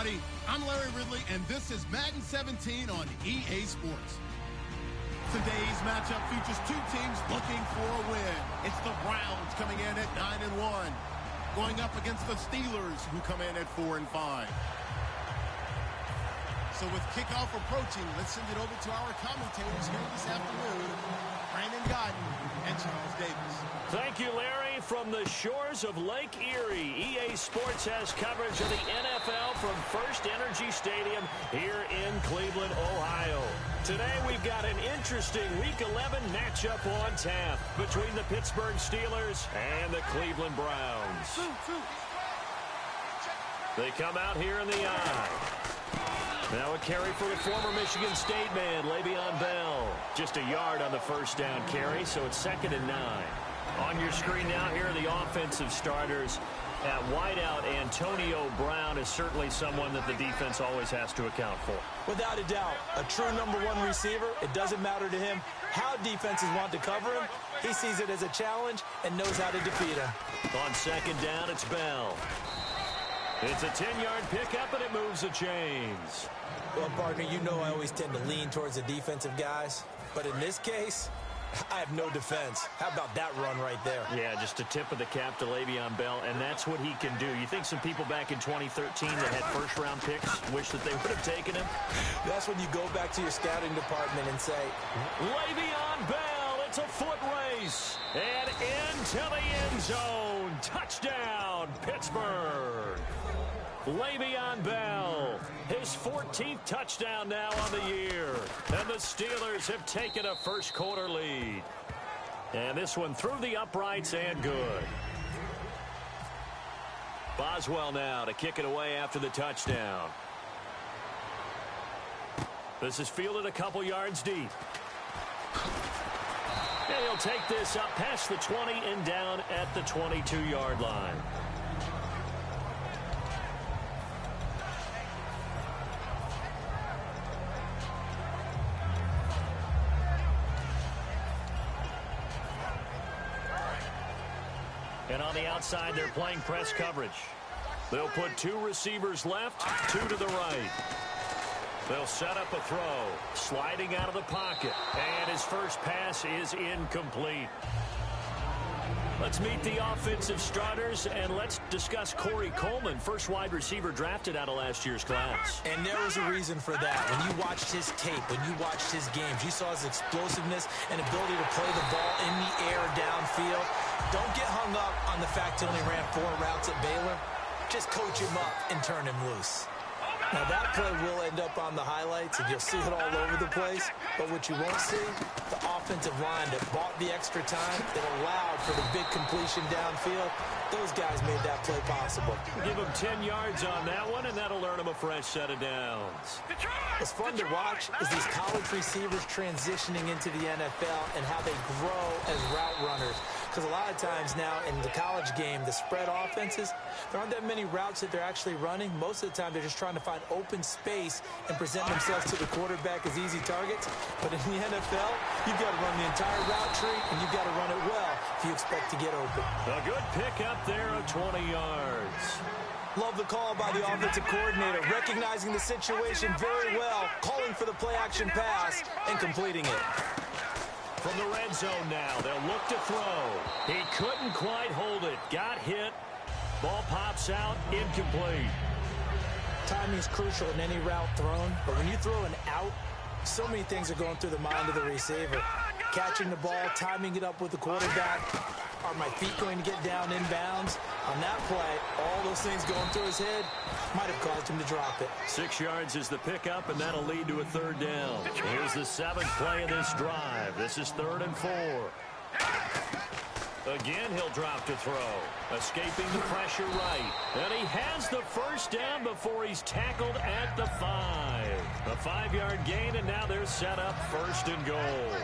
everybody. I'm Larry Ridley, and this is Madden 17 on EA Sports. Today's matchup features two teams looking for a win. It's the Browns coming in at 9-1, going up against the Steelers, who come in at 4-5. So with kickoff approaching, let's send it over to our commentators here this afternoon, Brandon Godden and Charles Davis. Thank you, Larry. From the shores of Lake Erie, EA Sports has coverage of the NFL from First Energy Stadium here in Cleveland, Ohio. Today we've got an interesting Week 11 matchup on tap between the Pittsburgh Steelers and the Cleveland Browns. They come out here in the eye. Now a carry for the former Michigan State man, Le'Veon Bell. Just a yard on the first down carry, so it's 2nd and 9. On your screen now, here are the offensive starters. At wideout, Antonio Brown is certainly someone that the defense always has to account for. Without a doubt, a true #1 receiver. It doesn't matter to him how defenses want to cover him. He sees it as a challenge and knows how to defeat him. On 2nd down, it's Bell. It's a 10-yard pickup, and it moves the chains. Well, partner, you know I always tend to lean towards the defensive guys. But in this case, I have no defense. How about that run right there? Yeah, just a tip of the cap to Le'Veon Bell, and that's what he can do. You think some people back in 2013 that had first-round picks wish that they would have taken him? That's when you go back to your scouting department and say, Le'Veon Bell, it's a foot race. And into the end zone. Touchdown, Pittsburgh. Le'Veon Bell, his 14th touchdown now on the year. And the Steelers have taken a first-quarter lead. And this one through the uprights and good. Boswell now to kick it away after the touchdown. This is fielded a couple yards deep. And he'll take this up past the 20 and down at the 22-yard line. And on the outside, they're playing press coverage. They'll put 2 receivers left, 2 to the right. They'll set up a throw, sliding out of the pocket. And his first pass is incomplete. Let's meet the offensive starters, and let's discuss Corey Coleman, first wide receiver drafted out of last year's class. And there was a reason for that. When you watched his tape, when you watched his games, you saw his explosiveness and ability to play the ball in the air downfield. Don't get hung up on the fact he only ran 4 routes at Baylor. Just coach him up and turn him loose. Now that play will end up on the highlights, and you'll see it all over the place. But what you won't see, the offensive line that bought the extra time, that allowed for the big completion downfield, those guys made that play possible. Give them 10 yards on that one, and that'll earn them a fresh set of downs. What's fun to watch is these college receivers transitioning into the NFL and how they grow as route runners. Because a lot of times now in the college game, the spread offenses, there aren't that many routes that they're actually running. Most of the time, they're just trying to find open space and present themselves to the quarterback as easy targets. But in the NFL, you've got to run the entire route tree, and you've got to run it well if you expect to get open. A good pickup there of 20 yards. Love the call by the offensive coordinator, recognizing the situation very well, calling for the play-action pass, and completing it. From the red zone now, they'll look to throw. He couldn't quite hold it. Got hit. Ball pops out, incomplete. Timing is crucial in any route thrown, but when you throw an out, so many things are going through the mind of the receiver. Catching the ball, timing it up with the quarterback. Are my feet going to get down inbounds? On that play, all those things going through his head might have caused him to drop it. 6 yards is the pickup, and that'll lead to a 3rd down. Here's the 7th play of this drive. This is 3rd and 4. Again, he'll drop to throw. Escaping the pressure right. And he has the first down before he's tackled at the 5. A 5-yard gain, and now they're set up 1st and goal.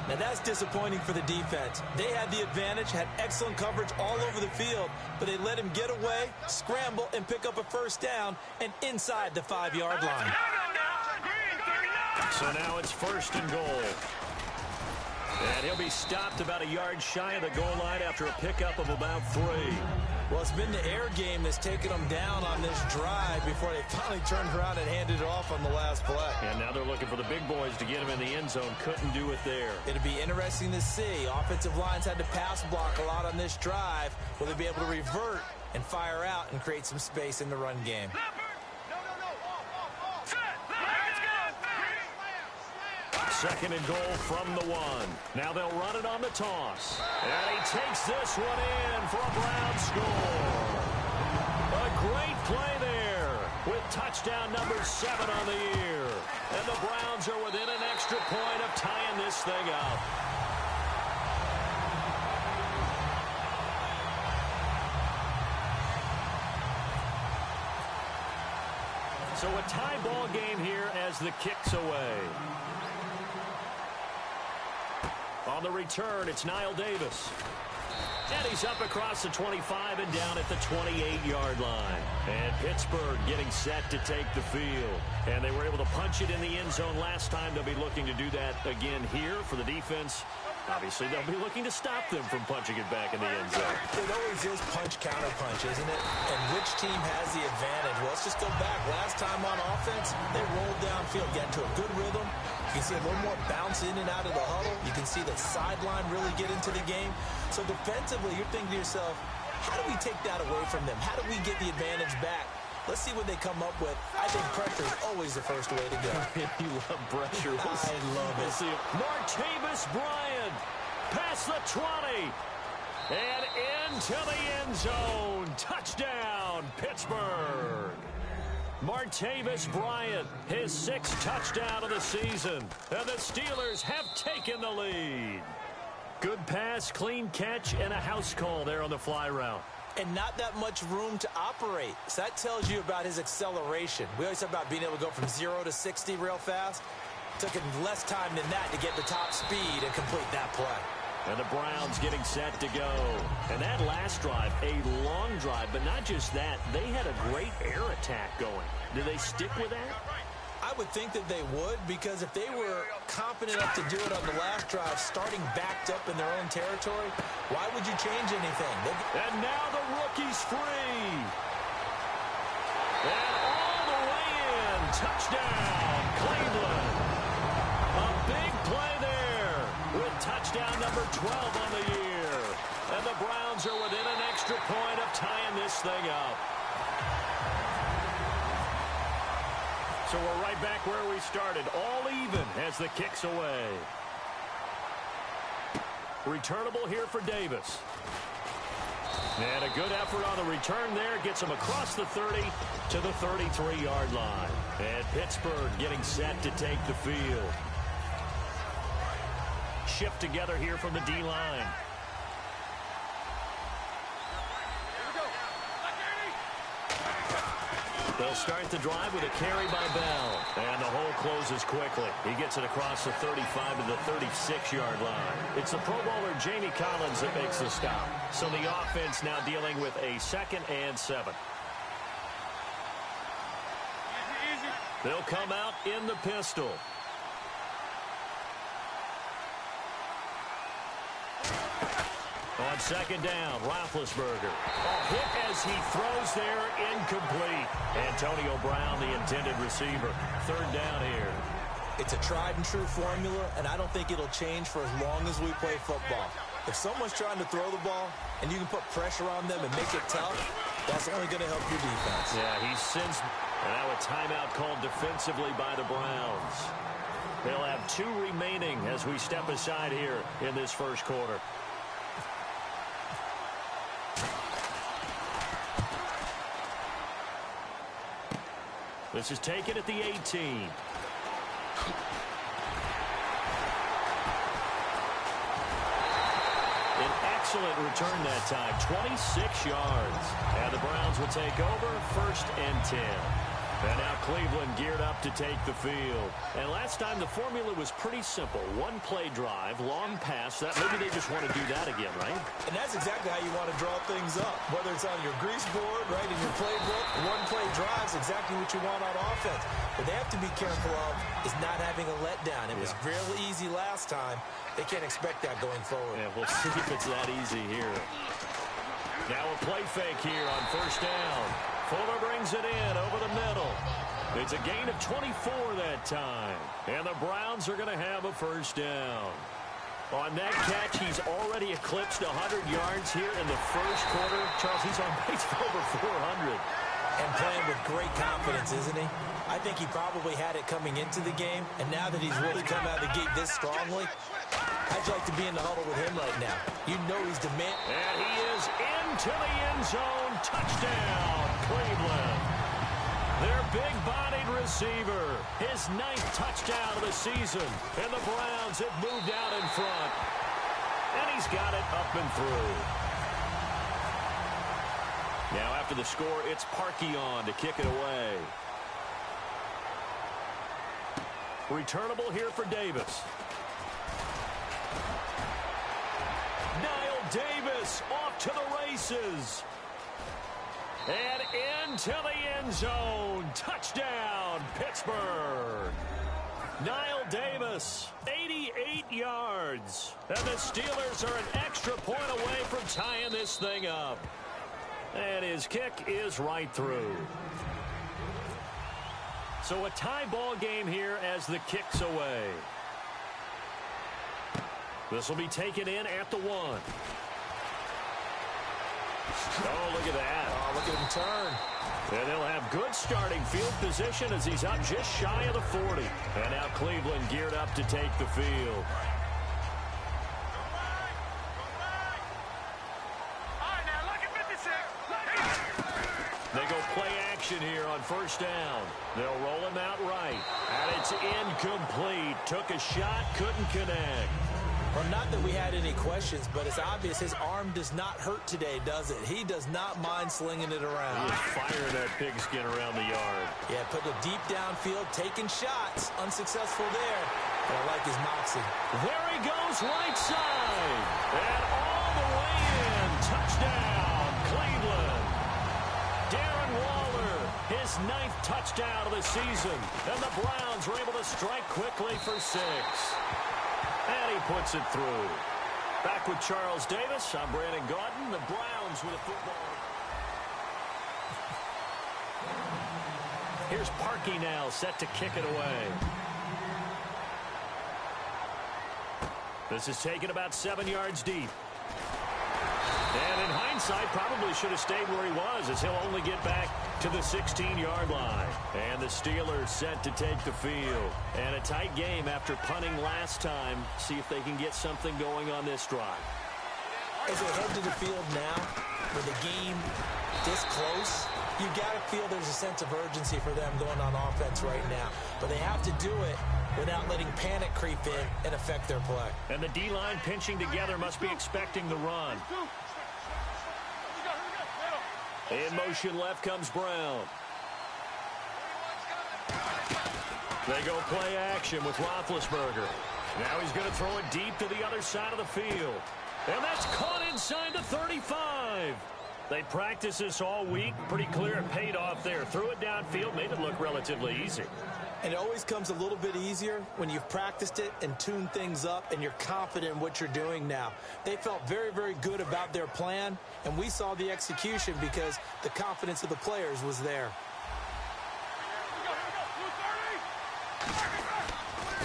Now that's disappointing for the defense. They had the advantage, had excellent coverage all over the field, but they let him get away, scramble, and pick up a 1st down, and inside the 5-yard line. So now it's 1st and goal. And he'll be stopped about a yard shy of the goal line after a pickup of about 3. Well, it's been the air game that's taken them down on this drive before they finally turned around and handed it off on the last play. And now they're looking for the big boys to get him in the end zone. Couldn't do it there. It'll be interesting to see. Offensive lines had to pass block a lot on this drive. Will they be able to revert and fire out and create some space in the run game? Second and goal from the 1. Now they'll run it on the toss. And he takes this one in for a Brown score. A great play there with touchdown number 7 on the year. And the Browns are within an extra point of tying this thing up. So a tie ball game here as the kick's away. On the return, it's Niall Davis. And he's up across the 25 and down at the 28-yard line. And Pittsburgh getting set to take the field. And they were able to punch it in the end zone last time. They'll be looking to do that again here for the defense. Obviously, they'll be looking to stop them from punching it back in the end zone. It always is punch, counter punch, isn't it? And which team has the advantage? Well, let's just go back. Last time on offense, they rolled downfield, get into a good rhythm. You can see a little more bounce in and out of the huddle. You can see the sideline really get into the game. So defensively, you're thinking to yourself, how do we take that away from them? How do we get the advantage back? Let's see what they come up with. I think pressure is always the first way to go. You love pressure. I love it. Martavis Bryant past the 20 and into the end zone. Touchdown, Pittsburgh. Martavis Bryant, his 6th touchdown of the season. And the Steelers have taken the lead. Good pass, clean catch, and a house call there on the fly route. And not that much room to operate. So that tells you about his acceleration. We always talk about being able to go from 0 to 60 real fast. Took him less time than that to get the top speed and complete that play. And the Browns getting set to go. And that last drive, a long drive, but not just that. They had a great air attack going. Do they stick with that? I would think that they would, because if they were confident enough to do it on the last drive, starting backed up in their own territory, why would you change anything? And now the rookie's free. And all the way in. Touchdown, Cleveland. A big play there with touchdown number 12 on the year. And the Browns are within an extra point of tying this thing up. So we're right back where we started, all even as the kick's away. Returnable here for Davis. And a good effort on the return there. Gets him across the 30 to the 33-yard line. And Pittsburgh getting set to take the field. Shift together here from the D-line. They'll start the drive with a carry by Bell. And the hole closes quickly. He gets it across the 35 to the 36-yard line. It's the Pro Bowler Jamie Collins that makes the stop. So the offense now dealing with a 2nd and 7. They'll come out in the pistol. On 2nd down, Roethlisberger. A hit as he throws there, incomplete. Antonio Brown, the intended receiver. 3rd down here. It's a tried-and-true formula, and I don't think it'll change for as long as we play football. If someone's trying to throw the ball, and you can put pressure on them and make it tough, that's only going to help your defense. Yeah, he's since now a timeout called defensively by the Browns. They'll have 2 remaining as we step aside here in this first quarter. This is taken at the 18. An excellent return that time, 26 yards. And the Browns will take over 1st and 10. And now Cleveland geared up to take the field. And last time the formula was pretty simple. One play drive, long pass. Maybe they just want to do that again, right? And that's exactly how you want to draw things up. Whether it's on your grease board, right, in your playbook, one play drive is exactly what you want on offense. What they have to be careful of is not having a letdown. It was really easy last time. They can't expect that going forward. Yeah, we'll see if it's that easy here. Now a play fake here on first down. Fuller brings it in over the middle. It's a gain of 24 that time. And the Browns are going to have a first down. On that catch, he's already eclipsed 100 yards here in the first quarter. Charles, he's on pace for over 400. And playing with great confidence, isn't he? I think he probably had it coming into the game. And now that he's really come out of the gate this strongly, I'd like to be in the huddle with him right now. You know he's demanding. And he is into the end zone. Touchdown, Cleveland. Their big-bodied receiver. His 9th touchdown of the season. And the Browns have moved out in front. And he's got it up and through. Now after the score, it's Parkey on to kick it away. Returnable here for Davis. Davis off to the races. And into the end zone. Touchdown, Pittsburgh. Niall Davis, 88 yards. And the Steelers are an extra point away from tying this thing up. And his kick is right through. So a tie ball game here as the kick's away. This will be taken in at the 1. Oh, look at that. Oh, look at him turn. And they'll have good starting field position as he's up just shy of the 40. And now Cleveland geared up to take the field. They go play action here on first down. They'll roll him out right. And it's incomplete. Took a shot, couldn't connect. Well, not that we had any questions, but it's obvious his arm does not hurt today, does it? He does not mind slinging it around. He is firing that pigskin around the yard. Yeah, put it deep downfield, taking shots. Unsuccessful there, but I like his moxie. There he goes, right side. And all the way in. Touchdown, Cleveland. Darren Waller, his 9th touchdown of the season. And the Browns were able to strike quickly for 6. And he puts it through. Back with Charles Davis. I'm Brandon Gaudin. The Browns with a football. Here's Parkey now, set to kick it away. This is taken about 7 yards deep. And in hindsight, probably should have stayed where he was, as he'll only get back to the 16-yard line. And the Steelers set to take the field. And a tight game after punting last time. See if they can get something going on this drive. As they head to the field now, with the game this close, you got to feel there's a sense of urgency for them going on offense right now. But they have to do it without letting panic creep in and affect their play. And the D-line pinching together must be expecting the run. In motion left comes Brown. They go play action with Roethlisberger. Now he's going to throw it deep to the other side of the field. And that's caught inside the 35. They practiced this all week. Pretty clear it paid off there. Threw it downfield, made it look relatively easy. And it always comes a little bit easier when you've practiced it and tuned things up and you're confident in what you're doing now. They felt very, very good about their plan, and we saw the execution because the confidence of the players was there.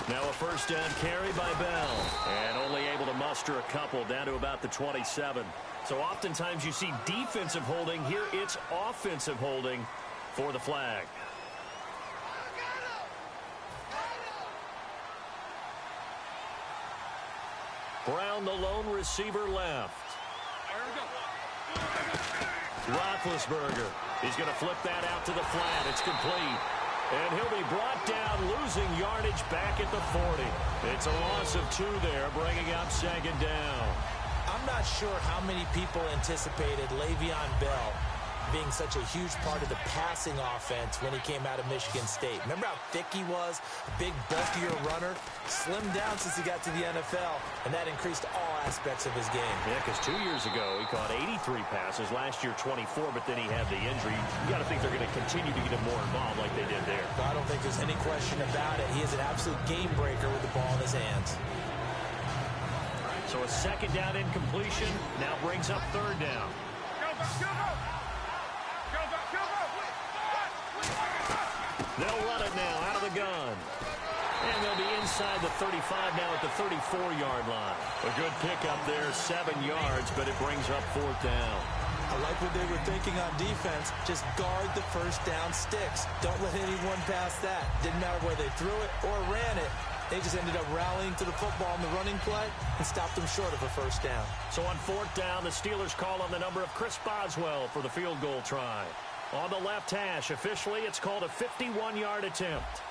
Now a first down carry by Bell, and only able to muster a couple down to about the 27. So oftentimes you see defensive holding. Here it's offensive holding for the flag. Brown, the lone receiver, left. Roethlisberger. He's going to flip that out to the flat. It's complete. And he'll be brought down, losing yardage back at the 40. It's a loss of 2 there, bringing up second down. I'm not sure how many people anticipated Le'Veon Bell being such a huge part of the passing offense when he came out of Michigan State. Remember how thick he was? A big, bulkier runner. Slimmed down since he got to the NFL, and that increased all aspects of his game. Yeah, because 2 years ago, he caught 83 passes. Last year, 24, but then he had the injury. You got to think they're going to continue to get him more involved like they did there. I don't think there's any question about it. He is an absolute game breaker with the ball in his hands. So a second down incompletion now brings up third down. They'll run it now out of the gun. And they'll be inside the 35 now at the 34-yard line. A good pickup there, 7 yards, but it brings up fourth down. I like what they were thinking on defense. Just guard the first down sticks. Don't let anyone pass that. Didn't matter where they threw it or ran it. They just ended up rallying to the football on the running play and stopped them short of a first down. So on fourth down, the Steelers call on the number of Chris Boswell for the field goal try. On the left hash, officially, it's called a 51-yard attempt.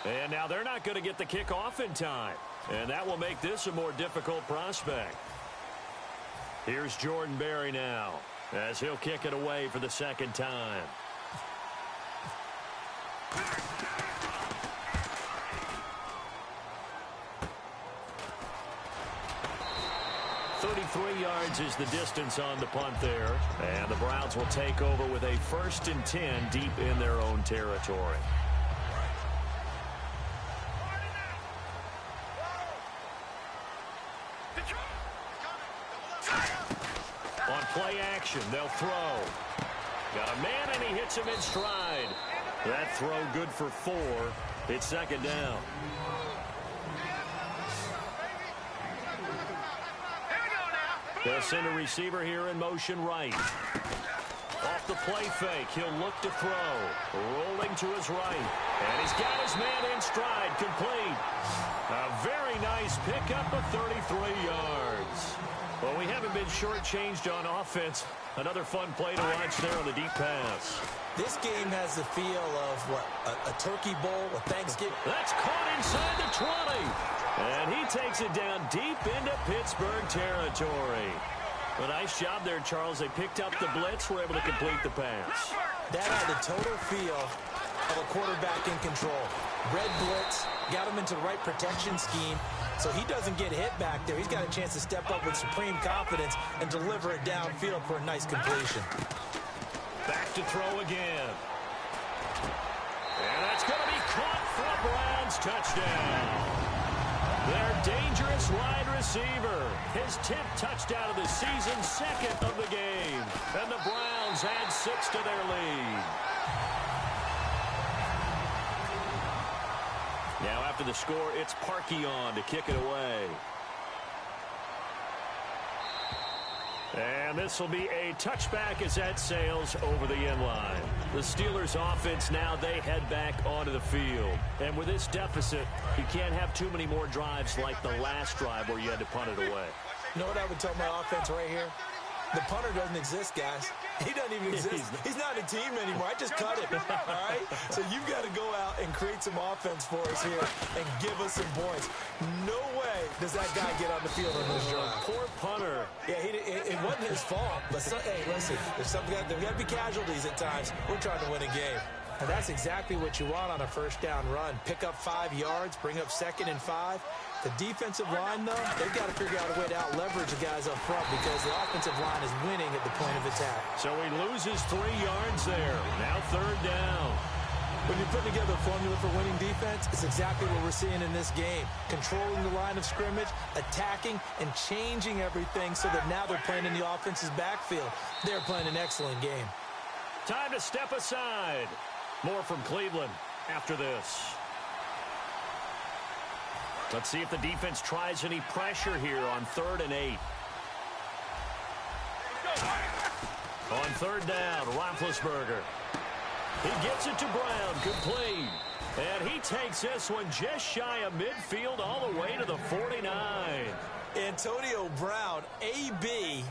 And now they're not going to get the kickoff in time. And that will make this a more difficult prospect. Here's Jordan Berry now as he'll kick it away for the second time. .33 yards is the distance on the punt there. And the Browns will take over with a 1st and 10 deep in their own territory. On play action, they'll throw. Got a man, and he hits him in stride. That throw good for 4. It's second down. They'll send a receiver here in motion right. Off the play fake, he'll look to throw. Rolling to his right. And he's got his man in stride, complete. A very nice pickup of 33 yards. Well, we haven't been shortchanged on offense. Another fun play to watch there on the deep pass. This game has the feel of, what, a turkey bowl, a Thanksgiving. That's caught inside the 20. And he takes it down deep into Pittsburgh territory. A nice job there, Charles. They picked up the blitz, were able to complete the pass. That had the total feel of a quarterback in control. Red blitz, got him into the right protection scheme, so he doesn't get hit back there. He's got a chance to step up with supreme confidence and deliver it downfield for a nice completion. Back to throw again. And that's going to be caught for a Browns touchdown. Their dangerous wide receiver. His 10th touchdown of the season, 2nd of the game. And the Browns add 6 to their lead. Now after the score, it's Parkey on to kick it away. And this will be a touchback as that sails over the end line. The Steelers offense now, they head back onto the field. And with this deficit, you can't have too many more drives like the last drive where you had to punt it away. You know what I would tell my offense right here? The punter doesn't exist, guys. He doesn't even exist. He's not a team anymore. I just cut him, all right? So you've got to go out and create some offense for us here and give us some points. No way does that guy get on the field on this drive. Poor punter. Yeah, it wasn't his fault. But, hey, listen, there's got to be casualties at times. We're trying to win a game. And that's exactly what you want on a first down run. Pick up 5 yards, bring up 2nd and 5. The defensive line, though, they've got to figure out a way to out-leverage the guys up front because the offensive line is winning at the point of attack. So he loses 3 yards there. Now third down. When you're putting together a formula for winning defense, it's exactly what we're seeing in this game. Controlling the line of scrimmage, attacking, and changing everything so that now they're playing in the offense's backfield. They're playing an excellent game. Time to step aside. More from Cleveland after this. Let's see if the defense tries any pressure here on 3rd and 8. On third down, Roethlisberger. He gets it to Brown, complete. And he takes this one just shy of midfield all the way to the 49. Antonio Brown, AB,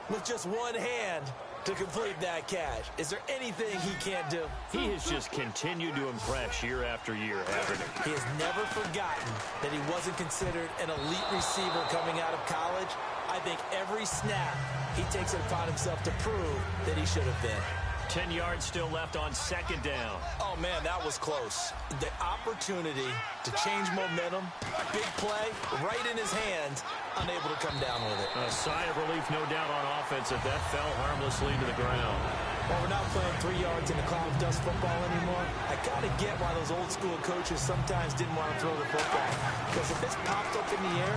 with just one hand to complete that catch. Is there anything he can't do? He has just continued to impress year after year, hasn't he? He has never forgotten that he wasn't considered an elite receiver coming out of college. I think every snap he takes it upon himself to prove that he should have been. 10 yards still left on second down. Oh, man, that was close. The opportunity to change momentum, big play, right in his hands, unable to come down with it. A sigh of relief, no doubt, on offense if that fell harmlessly to the ground. Well, we're not playing 3 yards in the cloud of dust football anymore. I kind of get why those old school coaches sometimes didn't want to throw the football. Because if it's popped up in the air,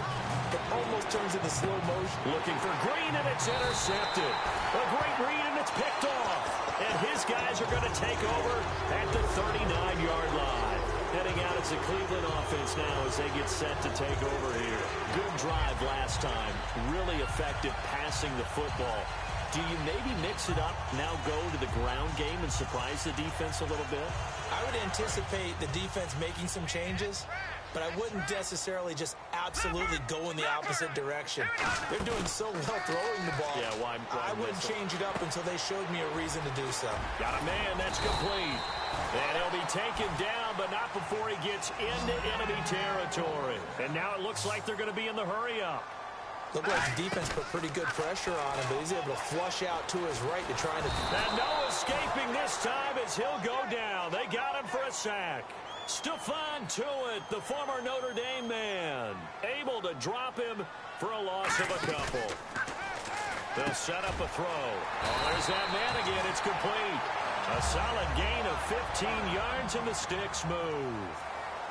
it almost turns into slow motion. Looking for Green, and it's intercepted. A great read, and it's picked off. And his guys are going to take over at the 39-yard line. Heading out, it's the Cleveland offense now as they get set to take over here. Good drive last time. Really effective passing the football. Do you maybe mix it up, now go to the ground game and surprise the defense a little bit? I would anticipate the defense making some changes, but I wouldn't necessarily just absolutely go in the opposite direction. They're doing so well throwing the ball. Yeah, why I wouldn't change it up until they showed me a reason to do so. Got a man, that's complete. And he'll be taken down, but not before he gets into enemy territory. And now it looks like they're going to be in the hurry-up. Looked like the defense put pretty good pressure on him, but he's able to flush out to his right to try to... And no escaping this time as he'll go down. They got him for a sack. Stephon Tuitt, the former Notre Dame man, able to drop him for a loss of a couple. They'll set up a throw. Oh, there's that man again. It's complete. A solid gain of 15 yards, and the sticks move.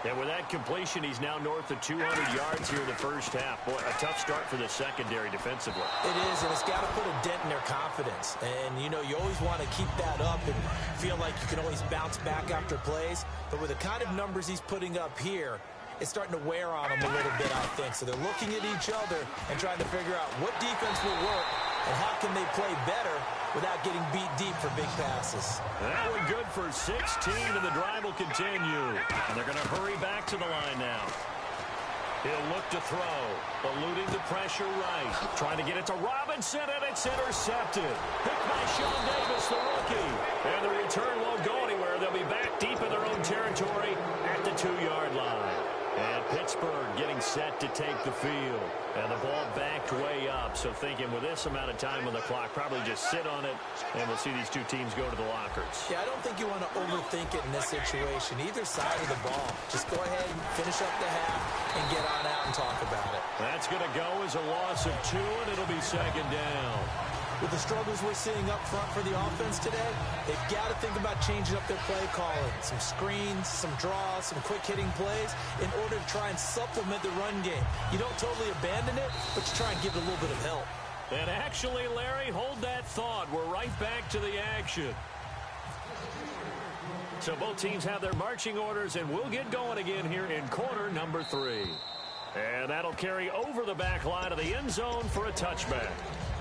And with that completion, he's now north of 200 yards here in the first half. Boy, a tough start for the secondary defensively. It is, and it's got to put a dent in their confidence. And, you know, you always want to keep that up and feel like you can always bounce back after plays. But with the kind of numbers he's putting up here, it's starting to wear on them a little bit, I think. So they're looking at each other and trying to figure out what defense will work and how can they play better without getting beat deep for big passes. That one good for 16, and the drive will continue. And they're going to hurry back to the line now. He'll look to throw, eluding the pressure right. Trying to get it to Robinson, and it's intercepted. Picked by Sean Davis, the rookie. And the return won't go anywhere. They'll be back deep in their own territory at the 2-yard line. And Pittsburgh getting set to take the field. And the ball backed way up. So thinking with this amount of time on the clock, probably just sit on it, and we'll see these two teams go to the lockers. Yeah, I don't think you want to overthink it in this situation. Either side of the ball. Just go ahead and finish up the half and get on out and talk about it. That's going to go as a loss of 2, and it'll be second down. With the struggles we're seeing up front for the offense today, they've got to think about changing up their play calling. Some screens, some draws, some quick-hitting plays in order to try and supplement the run game. You don't totally abandon it, but you try and give it a little bit of help. And actually, Larry, hold that thought. We're right back to the action. So both teams have their marching orders, and we'll get going again here in quarter number 3. And that'll carry over the back line of the end zone for a touchback.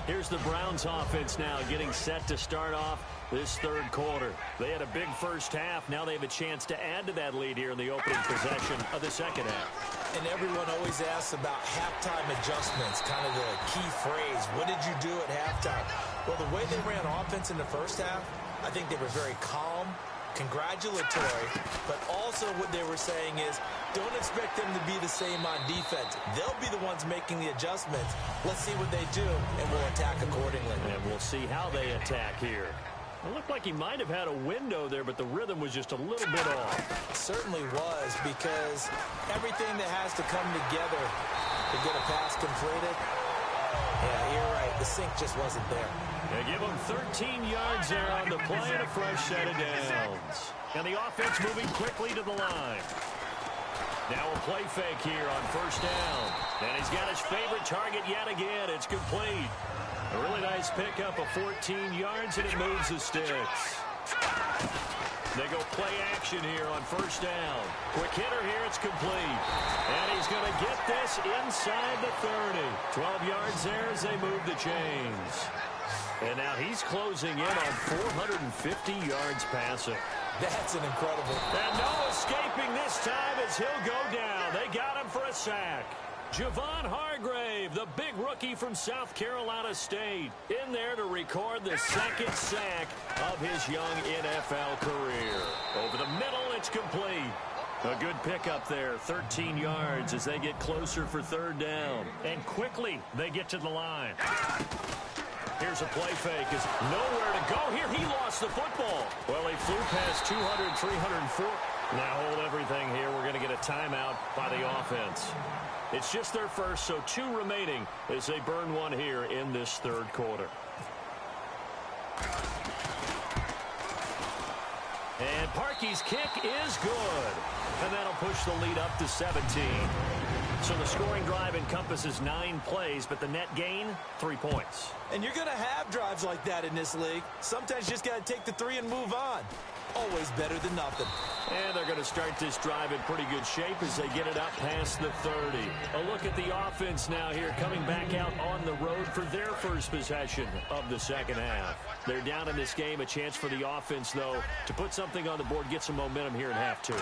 Here's the Browns offense now getting set to start off this third quarter. They had a big first half. Now they have a chance to add to that lead here in the opening possession of the second half. And everyone always asks about halftime adjustments, kind of the key phrase. What did you do at halftime? Well, the way they ran offense in the first half, I think they were very calm, congratulatory, but also what they were saying is don't expect them to be the same on defense. They'll be the ones making the adjustments. Let's see what they do, and we'll attack accordingly. And we'll see how they attack here. It looked like he might have had a window there, but the rhythm was just a little bit off. It certainly was, because everything that has to come together to get a pass completed, yeah, you're right, the sync just wasn't there. They give him 13 yards there on the play and a fresh set of downs. And the offense moving quickly to the line. Now a play fake here on first down. And he's got his favorite target yet again. It's complete. A really nice pickup of 14 yards, and it moves the sticks. They go play action here on first down. Quick hitter here, it's complete. And he's going to get this inside the 30. 12 yards there as they move the chains. And now he's closing in on 450 yards passing. That's an incredible. And no escaping this time as he'll go down. They got him for a sack. Javon Hargrave, the big rookie from South Carolina State, in there to record the second sack of his young NFL career. Over the middle, it's complete. A good pickup there, 13 yards as they get closer for third down. And quickly, they get to the line. Here's a play fake. Is nowhere to go here. He lost the football. Well, he flew past 200, 304. Now hold everything here. We're going to get a timeout by the offense. It's just their first, so 2 remaining as they burn one here in this third quarter. And Parkey's kick is good. And that'll push the lead up to 17. So the scoring drive encompasses 9 plays, but the net gain, 3 points. And you're going to have drives like that in this league. Sometimes you just got to take the 3 and move on. Always better than nothing. And they're going to start this drive in pretty good shape as they get it up past the 30. A look at the offense now here, coming back out on the road for their first possession of the second half. They're down in this game. A chance for the offense, though, to put something on the board, get some momentum here in half 2.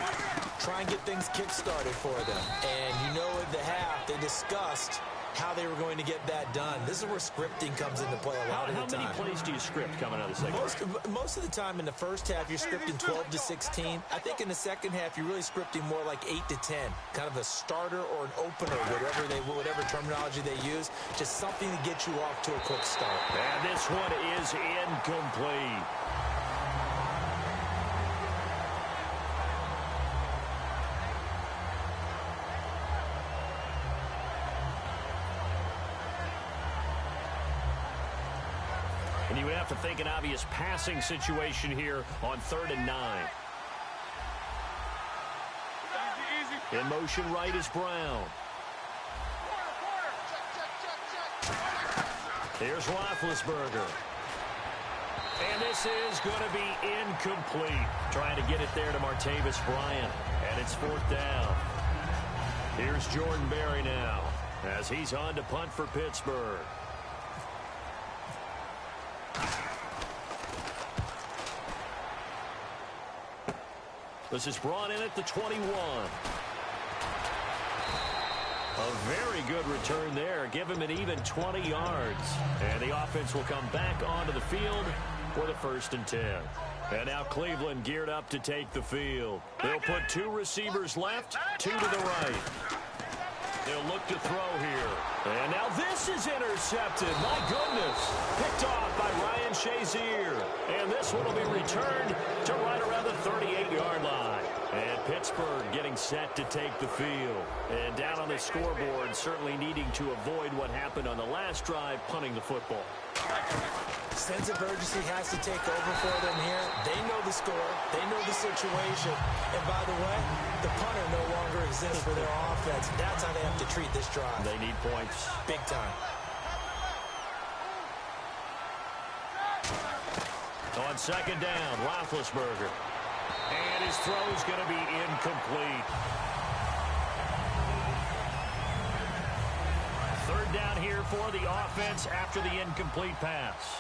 Try and get things kick-started for them. And you know at the half, they discussed how they were going to get that done. This is where scripting comes into play a lot of the time. How many plays do you script coming out of the second half? Most of the time in the first half, you're scripting 12 to 16. I think in the second half, you're really scripting more like 8 to 10. Kind of a starter or an opener, whatever terminology they use. Just something to get you off to a quick start. And this one is incomplete. And you would have to think an obvious passing situation here on 3rd and 9. In motion right is Brown. Here's Roethlisberger. And this is going to be incomplete. Trying to get it there to Martavis Bryant. And it's 4th down. Here's Jordan Berry now as he's on to punt for Pittsburgh. This is brought in at the 21. A very good return there. Give him an even 20 yards. And the offense will come back onto the field for the 1st and 10. And now Cleveland geared up to take the field. They'll put 2 receivers left, 2 to the right. They'll look to throw here. And now this is intercepted. My goodness. Picked off by Ryan Shazier. And this one will be returned to right around the 38-yard line. And Pittsburgh getting set to take the field. And down on the scoreboard, certainly needing to avoid what happened on the last drive, punting the football. Sense of urgency has to take over for them here. They know the score. They know the situation. And by the way, the punter no longer exists for their offense. That's how they have to treat this drive. They need points. Big time. On 2nd down, Roethlisberger. And his throw is going to be incomplete. 3rd down here for the offense after the incomplete pass.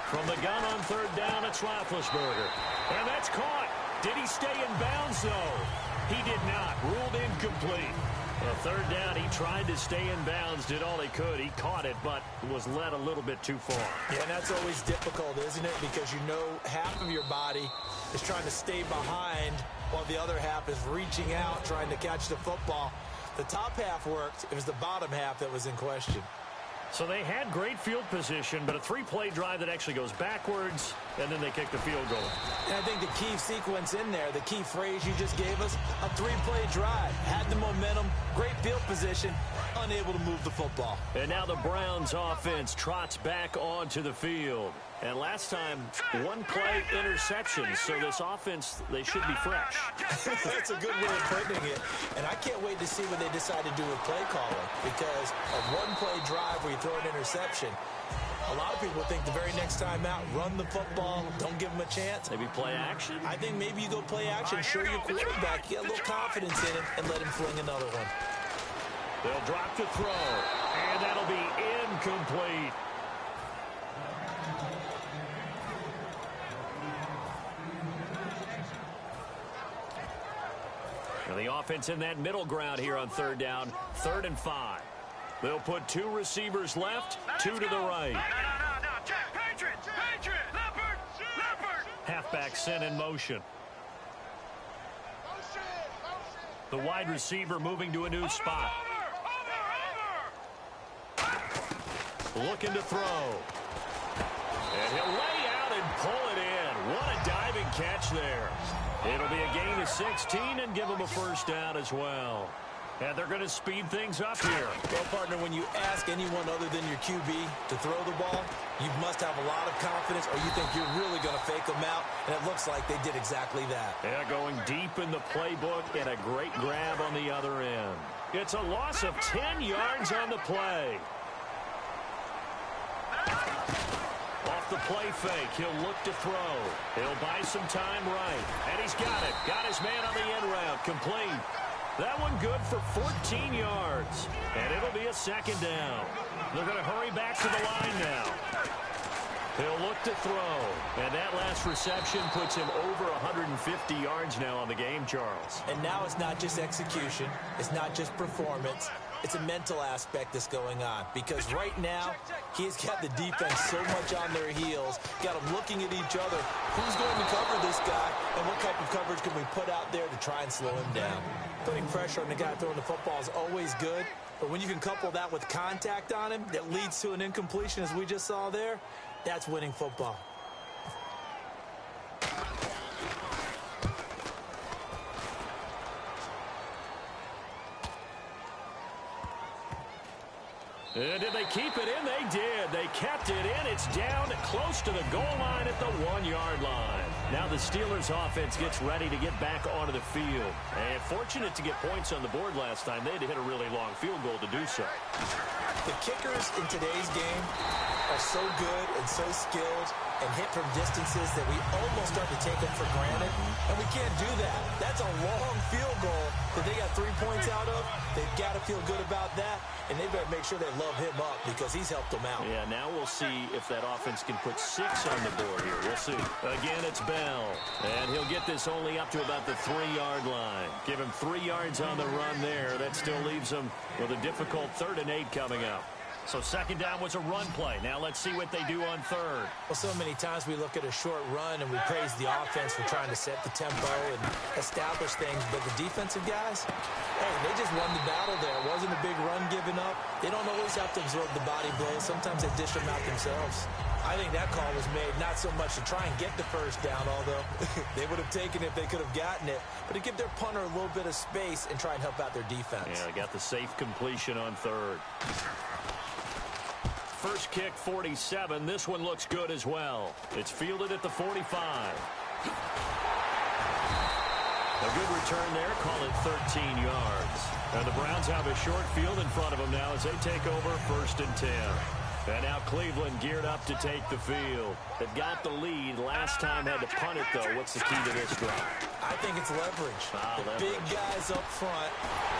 From the gun on 3rd down, it's Roethlisberger. And that's caught. Did he stay in bounds, though? He did not. Ruled incomplete. 3rd down, he tried to stay in bounds, did all he could. He caught it, but was led a little bit too far. Yeah, and that's always difficult, isn't it? Because you know half of your body is trying to stay behind while the other half is reaching out, trying to catch the football. The top half worked. It was the bottom half that was in question. So they had great field position, but a 3-play drive that actually goes backwards, and then they kick the field goal. And I think the key sequence in there, the key phrase you just gave us, a 3-play drive. Had the momentum, great field position, unable to move the football. And now the Browns offense trots back onto the field. And last time, 1-play interception. So this offense, they should be fresh. That's a good way of putting it. And I can't wait to see what they decide to do with play calling. Because a 1-play drive where you throw an interception, a lot of people think the very next time out, run the football, don't give them a chance. Maybe play action? I think maybe you go play action, show your quarterback, get a little confidence in him, and let him fling another one. They'll drop to throw, and that'll be incomplete. offense in that middle ground here on third down, 3rd and 5. They'll put 2 receivers left, 2 to the right. No. Patriots! Leopard! Halfback sent in motion. The wide receiver moving to a new spot. Looking to throw. And he'll lay out and pull it in. What a diving catch there. It'll be a gain of 16 and give him a first down as well. And they're going to speed things up here. Well, partner, when you ask anyone other than your QB to throw the ball, you must have a lot of confidence or you think you're really going to fake them out, and it looks like they did exactly that. Yeah, going deep in the playbook and a great grab on the other end. It's a loss of 10 yards on the play. Off the play fake, he'll look to throw. He'll buy some time right. And he's got it. Got his man on the end route. Complete. That one good for 14 yards. And it'll be a second down. They're going to hurry back to the line now. He'll look to throw. And that last reception puts him over 150 yards now on the game, Charles. And now it's not just execution. It's not just performance. It's a mental aspect that's going on. Because right now, he has got the defense so much on their heels, got them looking at each other. Who's going to cover this guy, and what type of coverage can we put out there to try and slow him down? Putting pressure on the guy throwing the football is always good, but when you can couple that with contact on him that leads to an incompletion, as we just saw there, that's winning football. And did they keep it in? They did. They kept it in. It's down close to the goal line at the 1-yard line. Now the Steelers offense gets ready to get back onto the field. And fortunate to get points on the board last time. They had to hit a really long field goal to do so. The kickers in today's game are so good and so skilled and hit from distances that we almost start to take them for granted. And we can't do that. That's a long field goal that they got 3 points out of. They've got to feel good about that. And they better make sure they love him up because he's helped them out. Yeah, now we'll see if that offense can put 6 on the board here. We'll see. Again, it's Bell. And he'll get this only up to about the 3-yard line. Give him 3 yards on the run there. That still leaves him with a difficult 3rd and 8 coming up. So second down was a run play. Now let's see what they do on third. Well, so many times we look at a short run and we praise the offense for trying to set the tempo and establish things. But the defensive guys, hey, they just won the battle there. It wasn't a big run given up. They don't always have to absorb the body blows. Sometimes they dish them out themselves. I think that call was made not so much to try and get the first down, although they would have taken it if they could have gotten it, but to give their punter a little bit of space and try and help out their defense. Yeah, they got the safe completion on third. First kick, 47. This one looks good as well. It's fielded at the 45. A good return there. Call it 13 yards. And the Browns have a short field in front of them now as they take over 1st and 10. And now Cleveland geared up to take the field. They've got the lead. Last time had to punt it, though. What's the key to this drive? I think it's leverage. Leverage. Big guys up front.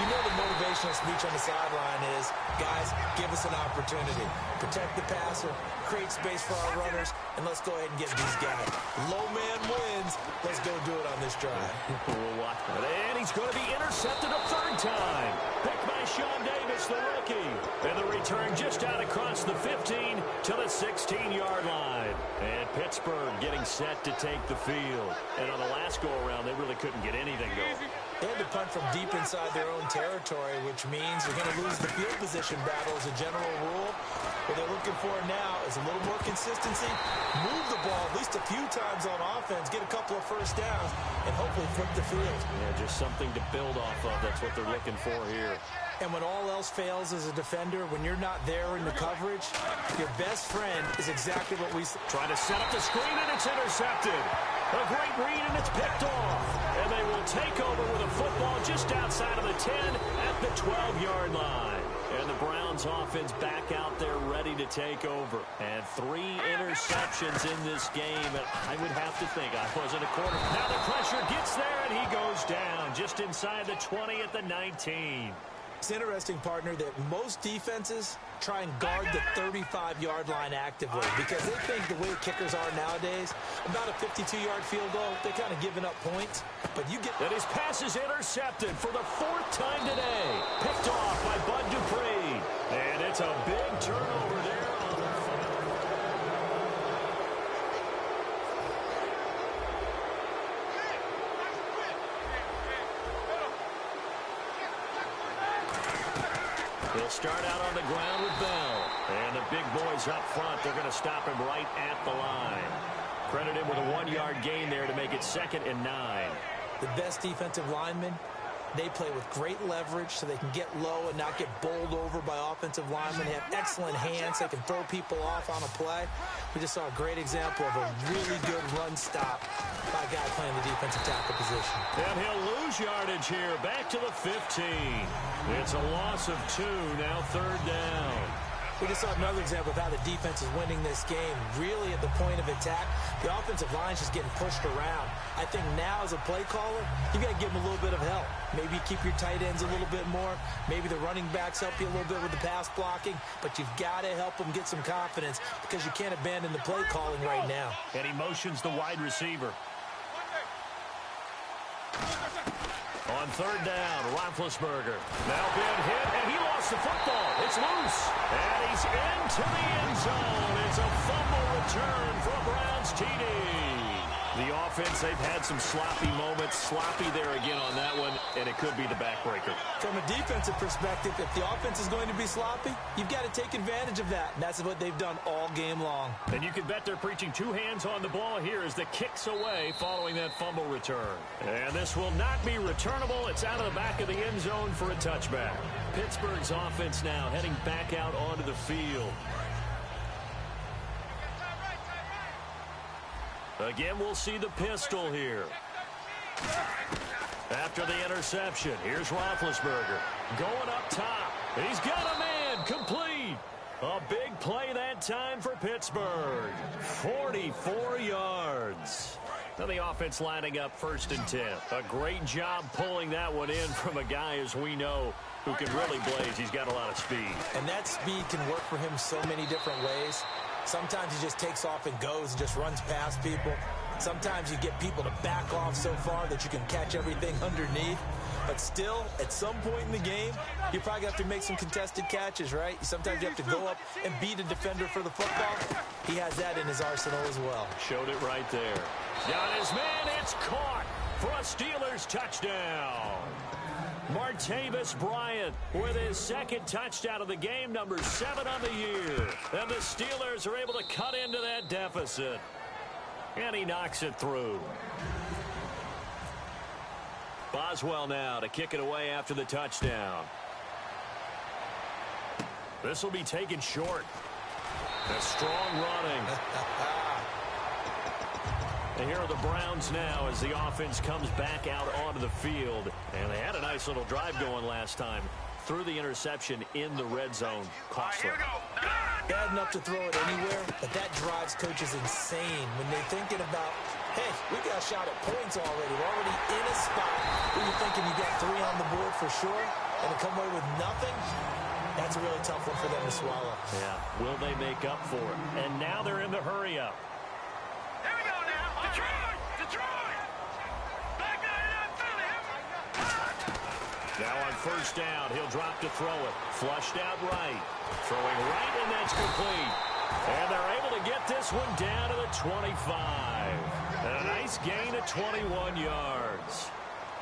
You know the motivational speech on the sideline is, guys, give us an opportunity. Protect the passer, create space for our runners, and let's go ahead and get these guys. Low man wins. Let's go do it on this drive. We'll watch that. And he's going to be intercepted a 3rd time. Picked by Sean Davis, the rookie. And the return just out across the 15 to the 16-yard line. And Pittsburgh getting set to take the field. And on the last go-around, they really couldn't get anything going. They had to punt from deep inside their own territory, which means they're going to lose the field position battle as a general rule. What they're looking for now is a little more consistency, move the ball at least a few times on offense, get a couple of first downs, and hopefully flip the field. Yeah, just something to build off of. That's what they're looking for here. And when all else fails as a defender, when you're not there in the coverage, your best friend is exactly what we try to set up the screen, and it's intercepted. A great read, and it's picked off. And they will take over with a football just outside of the 10 at the 12-yard line. And the Browns offense back out there ready to take over. And 3 interceptions in this game. And I would have to think I wasn't a quarter. Now the pressure gets there, and he goes down just inside the 20 at the 19. It's interesting, partner, that most defenses try and guard the 35-yard line actively because they think the way kickers are nowadays, about a 52-yard field goal, they're kind of giving up points. But you get... And his pass is intercepted for the 4th time today. Picked off by Bud Dupree. And it's a big turnover there. He'll start out on the ground with Bell. And the big boys up front, they're going to stop him right at the line. Credit him with a 1-yard gain there to make it 2nd and 9. The best defensive linemen, they play with great leverage so they can get low and not get bowled over by offensive linemen. They have excellent hands. They can throw people off on a play. We just saw a great example of a really good run stop by a guy playing the defensive tackle position. And he'll lose yardage here, back to the 15. It's a loss of 2, now 3rd down. We just saw another example of how the defense is winning this game. Really at the point of attack, the offensive line is just getting pushed around. I think now as a play caller, you got to give them a little bit of help. Maybe keep your tight ends a little bit more. Maybe the running backs help you a little bit with the pass blocking. But you've got to help them get some confidence because you can't abandon the play calling right now. And he motions the wide receiver. On 3rd down, Roethlisberger. Now been hit, and he lost the football. It's loose, and he's into the end zone. It's a fumble return for a Browns TD. The offense, they've had some sloppy moments. Sloppy there again on that one, and it could be the backbreaker. From a defensive perspective, if the offense is going to be sloppy, you've got to take advantage of that. And that's what they've done all game long. And you can bet they're preaching 2 hands on the ball here as the kick's away following that fumble return. And this will not be returnable. It's out of the back of the end zone for a touchback. Pittsburgh's offense now heading back out onto the field. Again, we'll see the pistol here. After the interception, here's Roethlisberger. Going up top. He's got a man. Complete. A big play that time for Pittsburgh. 44 yards. Now the offense lining up 1st and 10. A great job pulling that one in from a guy, as we know, who can really blaze. He's got a lot of speed. And that speed can work for him so many different ways. Sometimes he just takes off and goes and just runs past people. Sometimes you get people to back off so far that you can catch everything underneath. But still, at some point in the game, you probably have to make some contested catches, right? Sometimes you have to go up and beat a defender for the football. He has that in his arsenal as well. Showed it right there. Got his man. It's caught for a Steelers touchdown. Martavis Bryant with his 2nd touchdown of the game, number 7 on the year. And the Steelers are able to cut into that deficit. And he knocks it through. Boswell now to kick it away after the touchdown. This will be taken short. A strong running. And here are the Browns now as the offense comes back out onto the field. And they had a nice little drive going last time. Threw the interception in the red zone. Costly. Bad enough to throw it anywhere, but that drives coaches insane when they're thinking about, hey, we got a shot at points already. We're already in a spot where you're thinking you got 3 on the board for sure, and to come away with nothing, that's a really tough one for them to swallow. Yeah, will they make up for it? And now they're in the hurry-up. Here we go now. Detroit! Detroit! Back up, Philly! Now on 1st down, he'll drop to throw it. Flushed out right. Throwing right, and that's complete. And they're able to get this one down to the 25. And a nice gain of 21 yards.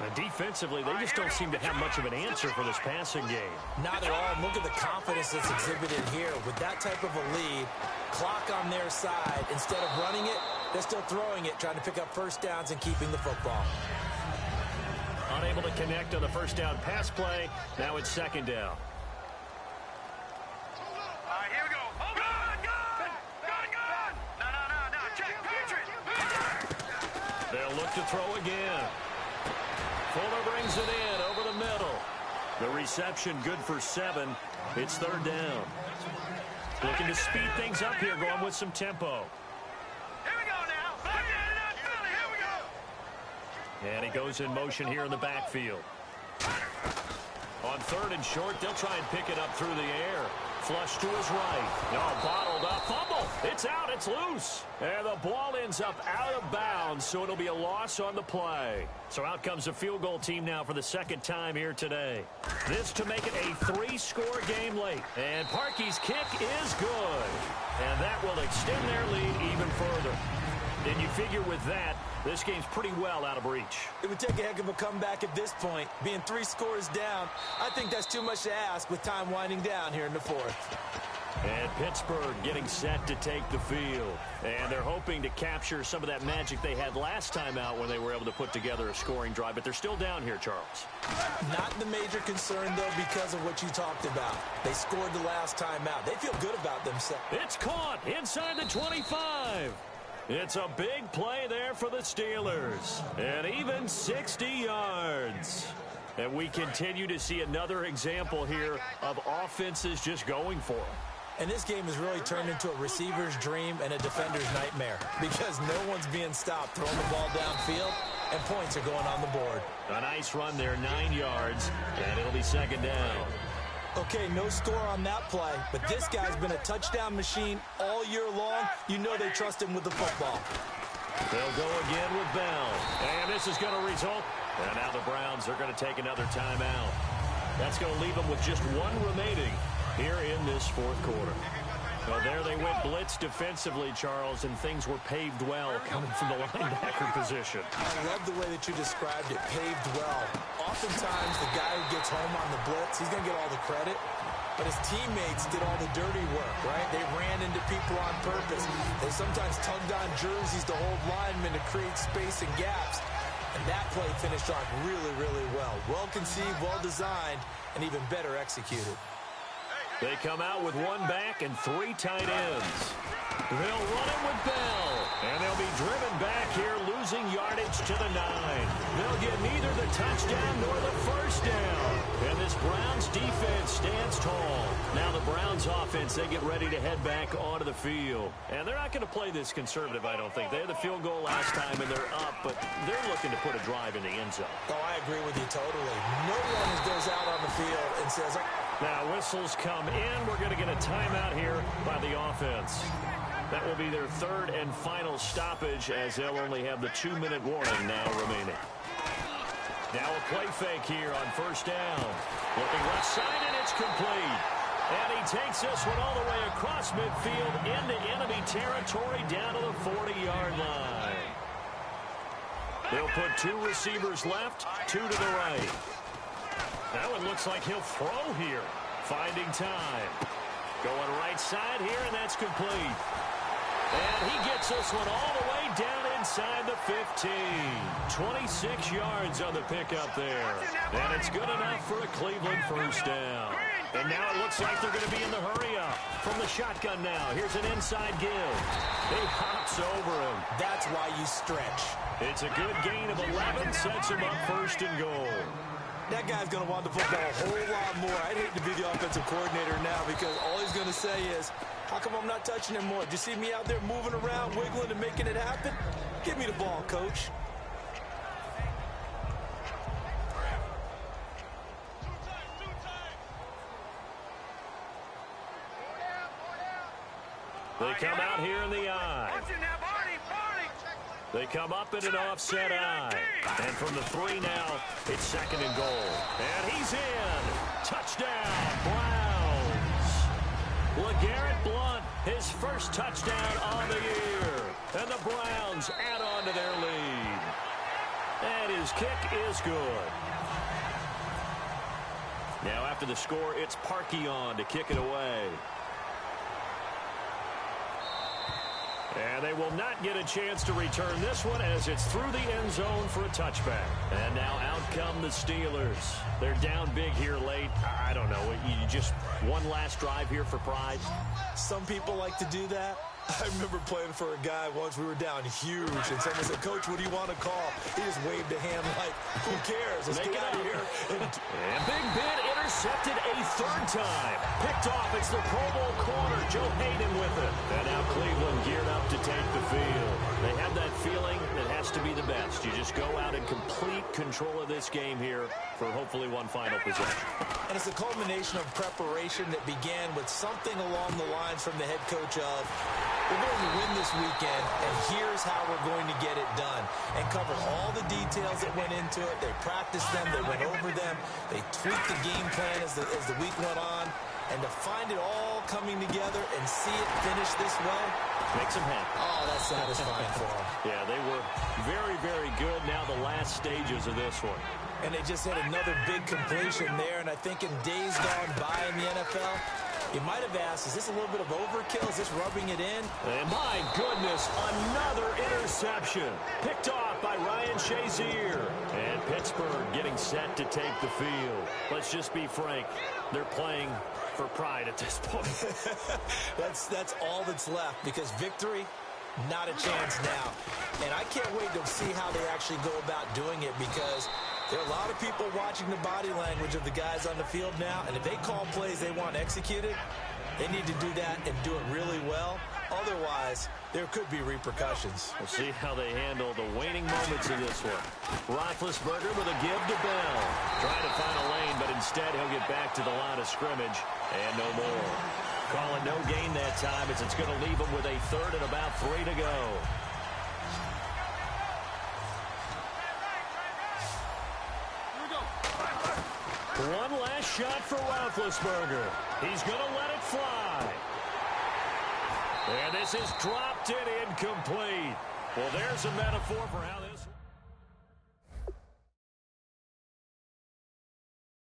And defensively, they just don't seem to have much of an answer for this passing game. Not at all. Look at the confidence that's exhibited here. With that type of a lead, clock on their side, instead of running it, they're still throwing it, trying to pick up 1st downs and keeping the football. Unable to connect on the 1st down pass play. Now it's 2nd down. Here we go. Gun! No. Check, Patriot! They'll look to throw again. Fuller brings it in over the middle. The reception good for 7. It's 3rd down. Looking to speed things up here, going with some tempo. Here we go now. Back up, Philly. Here we go. And he goes in motion here in the backfield. On 3rd and short, they'll try and pick it up through the air. Flush to his right. No, bottled up. Fumble. It's out. It's loose. And the ball ends up out of bounds, so it'll be a loss on the play. So out comes the field goal team now for the 2nd time here today. This to make it a 3-score game late. And Parkey's kick is good. And that will extend their lead even further. And you figure with that, this game's pretty well out of reach. It would take a heck of a comeback at this point. Being 3 scores down, I think that's too much to ask with time winding down here in the 4th. And Pittsburgh getting set to take the field. And they're hoping to capture some of that magic they had last time out when they were able to put together a scoring drive. But they're still down here, Charles. Not the major concern, though, because of what you talked about. They scored the last time out. They feel good about themselves. It's caught inside the 25. It's a big play there for the Steelers. And even 60 yards. And we continue to see another example here of offenses just going for it. And this game has really turned into a receiver's dream and a defender's nightmare because no one's being stopped throwing the ball downfield, and points are going on the board. A nice run there, 9 yards, and it'll be 2nd down. Okay, no score on that play, but this guy's been a touchdown machine all year long. You know they trust him with the football. They'll go again with Bell. And this is going to result. And now the Browns are going to take another timeout. That's going to leave them with just 1 remaining here in this 4th quarter. Well, there they went blitz defensively, Charles, and things were paved well coming from the linebacker position. I love the way that you described it, paved well. Oftentimes, the guy who gets home on the blitz, he's going to get all the credit, but his teammates did all the dirty work, right? They ran into people on purpose. They sometimes tugged on jerseys to hold linemen to create space and gaps, and that play finished off really, really well. Well conceived, well designed, and even better executed. They come out with 1 back and 3 tight ends. They'll run it with Bell. And they'll be driven back here, losing yardage to the 9. They'll get neither the touchdown nor the 1st down. And this Browns defense stands tall. Now the Browns offense, they get ready to head back onto the field. And they're not going to play this conservative, I don't think. They had the field goal last time, and they're up, but they're looking to put a drive in the end zone. Oh, I agree with you totally. No one goes out on the field and says, now whistles come in. We're going to get a timeout here by the offense. That will be their 3rd and final stoppage as they'll only have the 2-minute warning now remaining. Now a play fake here on 1st down. Looking left side, and it's complete. And he takes this one all the way across midfield into enemy territory down to the 40-yard line. They'll put 2 receivers left, 2 to the right. That one looks like he'll throw here. Finding time. Going right side here, and that's complete. And he gets this one all the way down inside the 15. 26 yards on the pickup there. And it's good enough for a Cleveland 1st down. And now it looks like they're going to be in the hurry-up. From the shotgun now, here's an inside give. He hops over him. that's why you stretch. It's a good gain of 11, sets him up 1st and goal. That guy's going to want the football a whole lot more. I'd hate to be the offensive coordinator now because all he's going to say is, how come I'm not touching him more? Do you see me out there moving around, wiggling, and making it happen? Give me the ball, coach. They come out here in the eye. They come up in an offset eye. And from the 3 now, it's 2nd and goal. And he's in. Touchdown, Browns. LeGarrette Blount, his first touchdown on the year. And the Browns add on to their lead. And his kick is good. Now after the score, it's Parkey on to kick it away. And they will not get a chance to return this one as it's through the end zone for a touchback. And now out come the Steelers. They're down big here late. I don't know. You just one last drive here for pride? Some people like to do that. I remember playing for a guy once. We were down huge, and someone said, Coach, what do you want to call? He just waved a hand like, who cares? Let's get out of here. And Big Ben intercepted a 3rd time. Picked off. It's the Pro Bowl corner, Joe Hayden with it. And now Cleveland geared up to take the field. They have that feeling that has to be the best. You just go out in complete control of this game here for hopefully one final possession. And it's a culmination of preparation that began with something along the lines from the head coach of, we're going to win this weekend, and here's how we're going to get it done. And covered all the details that went into it. They practiced them. They went over them. They tweaked the game plan as the week went on. And to find it all coming together and see it finish this way makes them happy. Oh, that's satisfying for them. Yeah, they were very, very good. Now the last stages of this one. And they just had another big completion there. And I think in days gone by in the NFL, you might have asked, is this a little bit of overkill? Is this rubbing it in? And my goodness, another interception. Picked off by Ryan Shazier. And Pittsburgh getting set to take the field. Let's just be frank. They're playing for pride at this point. That's all that's left, because victory, not a chance now. And I can't wait to see how they actually go about doing it, because there are a lot of people watching the body language of the guys on the field now, and if they call plays they want executed, they need to do that and do it really well. Otherwise, there could be repercussions. We'll see how they handle the waning moments of this one. Roethlisberger with a give to Bell. Trying to find a lane, but instead he'll get back to the line of scrimmage, and no more. Call it no gain that time, as it's going to leave him with a third and about 3 to go. One last shot for Roethlisberger. He's going to let it fly. And this is dropped in incomplete. Well, there's a metaphor for how this...